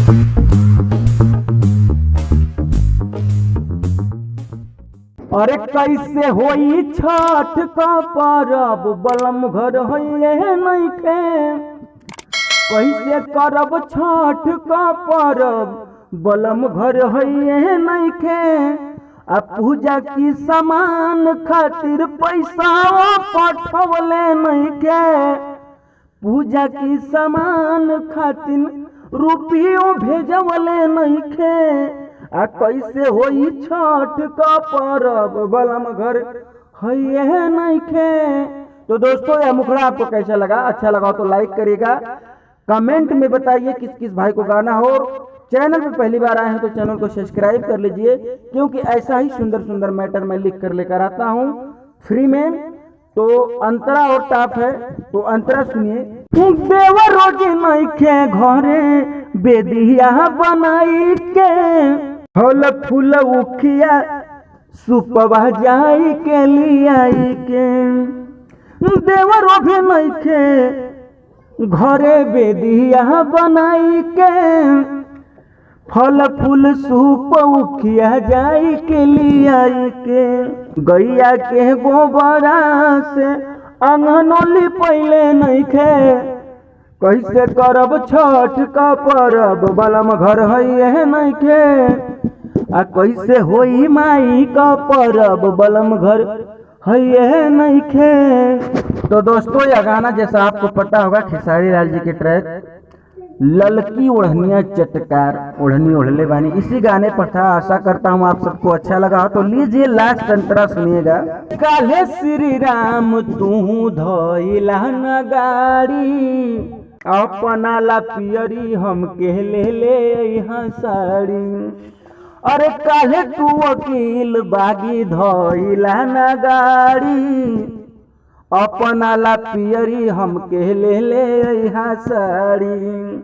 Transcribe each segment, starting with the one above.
अरे कैसे होई छठ का परब बलम घर होइए नइखे। कैसे करब छठ का परब बलम घर होइए नइखे। आ पूजा की सामान खातिर पैसा पठवले नइखे। पूजा की सामान खातिर रुपयो भेजवले नइखे। आ कैसे होई छठ का परब बलम घर है नइखे। तो दोस्तों यह मुखड़ा आपको कैसा लगा? अच्छा लगा तो लाइक करिएगा, कमेंट में बताइए किस किस भाई को गाना हो। चैनल पे पहली बार आए हैं तो चैनल को सब्सक्राइब कर लीजिए, क्योंकि ऐसा ही सुंदर सुंदर मैटर मैं लिख कर लेकर आता हूँ फ्री में। तो अंतरा और टाप है, तो अंतरा सुनिए। देवर रोज नइखे घरे बेदिया बनाई के। फल फूल उखिया सुपवा जाई के लियाई के। देवर भी नइखे घरे बेदिया बनाई के। फल फूल सूप उखिया जाई के लियाई के। गैया के गोबरा से अंगनोली पहले नइखे। कैसे करब छठ का परब बलम घर है नइखे। आ कैसे होई माई का परब बलम घर है नइखे। तो दोस्तों यह गाना जैसा आपको पता होगा खेसारी लाल जी के ट्रैक ललकी ओढ़निया चटकार ओढ़नी ओढ़ले बानी, इसी गाने पर था। आशा करता हूँ आप सबको अच्छा लगा। तो लीजिए लास्ट अंतरा सुनिएगा। काले श्री राम तू धइला न गाड़ी। अपना ला पियरी हम के ले यहाँ साड़ी। अरे काहे तू वकील बागी धइला न गाड़ी। अपना ला पियरी हम के ले यहाँ साड़ी।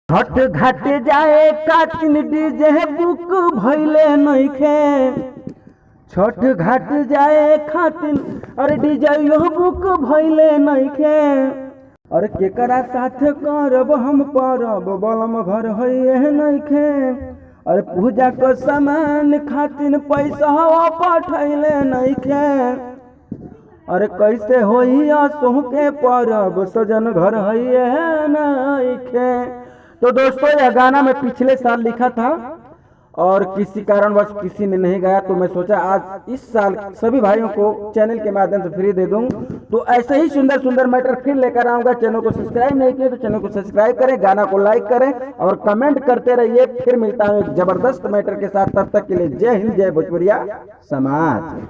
छठ घाट जाए कातिन डीजे बुक भइले नइखे। छठ घाट जाए खातिन अरे डीजे बुक भइले नइखे। अरे केकरा साथ करब हम परब बलम घर है नइखे। अरे पूजा को सामान खातिन पैसा पठैले नइखे। अरे कैसे होई असोह के परब सजन घर है नइखे। तो दोस्तों यह गाना मैं पिछले साल लिखा था और किसी कारणवश किसी ने नहीं गाया, तो मैं सोचा आज इस साल सभी भाइयों को चैनल के माध्यम से फ्री दे दूं। तो ऐसे ही सुंदर सुंदर मैटर फिर लेकर आऊंगा। चैनल को सब्सक्राइब नहीं किया तो चैनल को सब्सक्राइब करें, गाना को लाइक करें और कमेंट करते रहिए। फिर मिलता हूं एक जबरदस्त मैटर के साथ, तब तक के लिए जय हिंद, जय भोजपुरिया समाज।